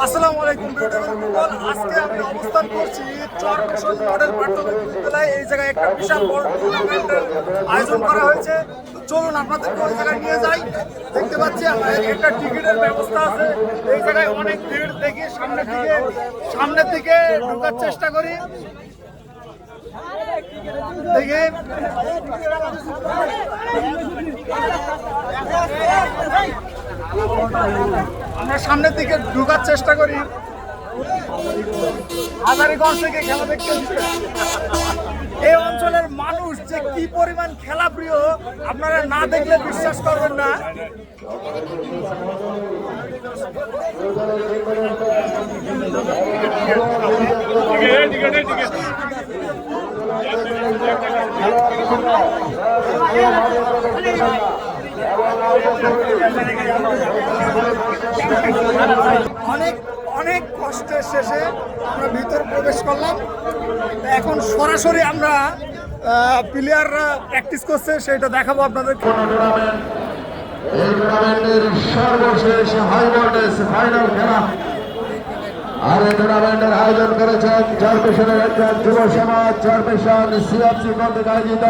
আসসালামু আলাইকুম আজকে আমি অবস্থান করছি চরপেশন মডেল প্রাথমিক বিদ্যালয়ে। এই জায়গায় একটা বিশাল বড় টুর্নামেন্টের আয়োজন করা হয়েছে। চলুন আপনাদেরকে ওই জায়গায় নিয়ে যাই। দেখতে পাচ্ছি আমরা একটা টিকিটের ব্যবস্থা আছে। এই জায়গায় অনেক ভিড়, দেখি সামনের দিকে ঢোকার চেষ্টা করি। দেখি আমরা সামনের দিকে ঢোকার চেষ্টা করি। হাজারীগঞ্জ থেকে খেলা দেখতে এই অঞ্চলের মানুষ যে কি পরিমাণ খেলা প্রিয় আপনারা না দেখলে বিশ্বাস করবেন না। অনেক অনেক কষ্টের শেষে আমরা ভিতরে প্রবেশ করলাম। এখন সরাসরি আমরা প্লেয়াররা প্র্যাকটিস করছে সেটা দেখাবো আপনাদের। এই টুর্নামেন্টের সর্বশেষ হাই ভোল্টেজ ফাইনাল খেলা। আর এই টুর্নামেন্টের আয়োজন করেছেন চরপেশনের একজন যুব সমাজ চরপেশন সিএফসি কর্তৃক আয়োজিত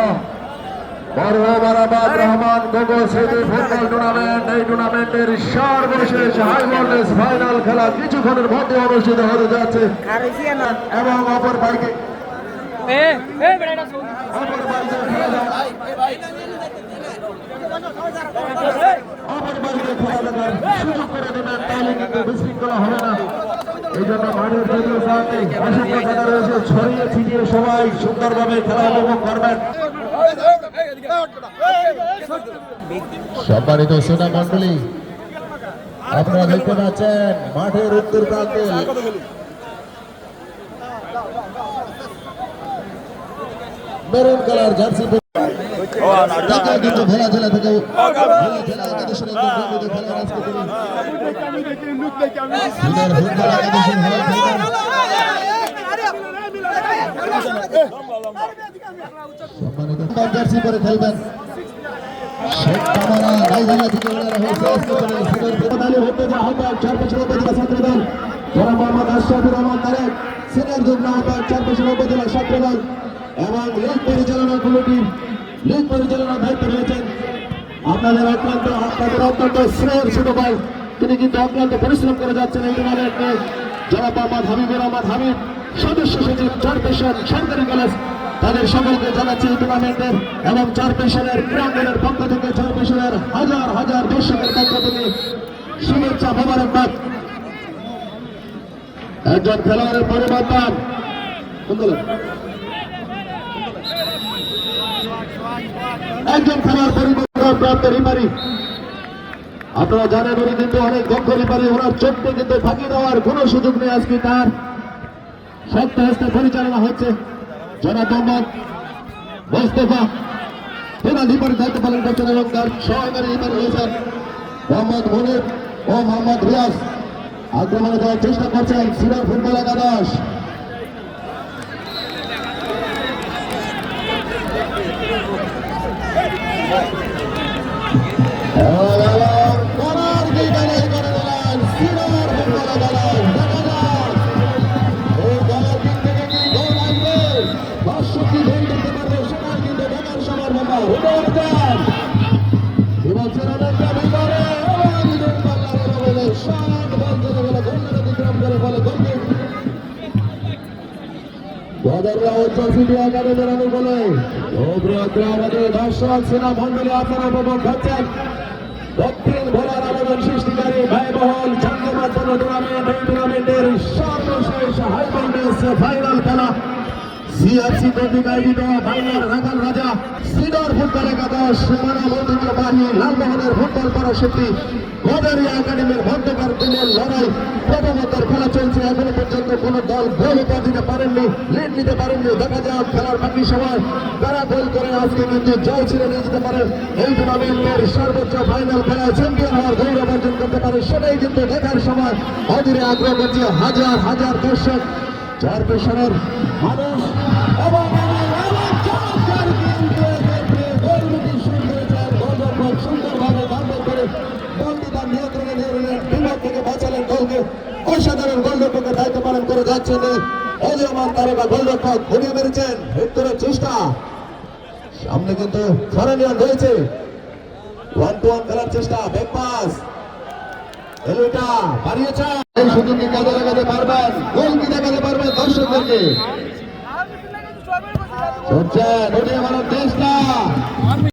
বরহমানাবাদ রহমান গোগো স্মৃতি ফুটবল টুর্নামেন্ট। এই টুর্নামেন্টের সর্বশেষ হাই ভোল্টেজ ফাইনাল খেলা কিছুক্ষণের মধ্যে অনুষ্ঠিত হতে যাচ্ছে এবং অপর বাইকে সুযোগ করে দেবেন, তাহলে কিন্তু বিশৃঙ্খলা হবে না। এই জন্য মাঠের অসংখ্য খেলা রয়েছে, ছড়িয়ে ছিটিয়ে সবাই সুন্দরভাবে খেলা উপভোগ করবেন। সম্মানিত শ্রোতা মন্ডলী, আপনারা দেখতে পাচ্ছেন মাঠের উত্তর প্রান্তে মেরুন কালার জার্সি কিন্তু ভোলা জেলা থেকে জার্সি পরে খেলবেন। এবং লীগ পরিচালনা কমিটি লীগ পরিচালনার দায়িত্ব রয়েছেন আপনাদের অত্যন্ত স্নেহের ছোট ভাই, তিনি কিন্তু অক্লান্ত পরিশ্রম করে যাচ্ছেন এই টুর্নামেন্টে। জনাব মোহাম্মদ হাবিবুর রহমান হাবিব, সদস্য সচিব চরপেশন সরকারি কলেজ, তাদের সকলকে জানাচ্ছি এই টুর্নামেন্টের এবং চরপেশনের ক্রীড়াঙ্গনের পক্ষ থেকে চরপেশনের হাজার হাজার দর্শকের পক্ষ থেকে শুভেচ্ছা মোবারকবাদ। একজন খেলোয়াড়ের পরিবর্তন একজন খেলার পরিবর্তন প্রাপ্ত রিপারি। আপনারা জানেন উনি কিন্তু অনেক দক্ষ রিপারি, ওনার চোখকে কিন্তু ফাঁকি দেওয়ার কোনো সুযোগ নেই। আজকে তার শক্ত হস্তে পরিচালনা হচ্ছে। জনাব মোহাম্মদ মোস্তফা প্রধান রিপারির দায়িত্ব পালন করছেন এবং তার সহকারী রিপারি রয়েছেন মোহাম্মদ মনির ও মোহাম্মদ রিয়াজ। আক্রমণে দেওয়ার চেষ্টা করছেন সিনিয়র ফুটবল একাদশ। দর্শক সেনা মন্ডলী আপনারা উপভোগ করছেন দক্ষিণ ভোলার আবেদন সৃষ্টিকারী ব্যয়বহুল চন্দ্রমাত্র টুর্নামেন্ট। এই টুর্নামেন্টের সর্বশেষ হাই ভোল্টেজ ফাইনাল খেলা সিএফসি কর্তৃক আয়োজিত বাংলার রাখাল রাজা সিনিয়র ফুটবল একাদশ ঐতিহ্যবাহী লালমোহনের ফুটবল পরাশক্তি গদারিয়া একাডেমির মধ্যকার টিমের লড়াই। প্রথমতর খেলা চলছে, এখনো পর্যন্ত কোন দল গোল দিতে পারেননি, লিড নিতে পারেননি। দেখা যাক খেলার বাকি সময় কারা গোল করে আজকে কিন্তু জয় ছিঁড়ে নিয়ে যেতে পারে, এই টুর্নামেন্টের সর্বোচ্চ ফাইনাল খেলায় চ্যাম্পিয়ন হওয়ার গৌরব অর্জন করতে পারে, সেটাই কিন্তু দেখার সময় অধীরে আগ্রহ করছে হাজার হাজার দর্শক চরপেশনের মানুষ এবং সুন্দরভাবে বান্ধব করে বন্দিতার নিয়ন্ত্রণে নিয়ে বিভাগ থেকে সঙ্গে অসাধারণ গোলরক্ষকের দায়িত্ব পালন করে যাচ্ছেন অজয়মান তারকা গোলরক্ষক ঘুরিয়ে মেরেছেন হিট করার চেষ্টা সামনে কিন্তু ফরানিয়ান রয়েছে 1-1 খেলার চেষ্টা ব্যাক পাস এলুটা বাড়িয়েছে এই সুযোগকে কাজে লাগাতে পারবেন গোল কি দেখাতে পারবেন দর্শকদেরকে চলছে নদিয়া মানব দেশ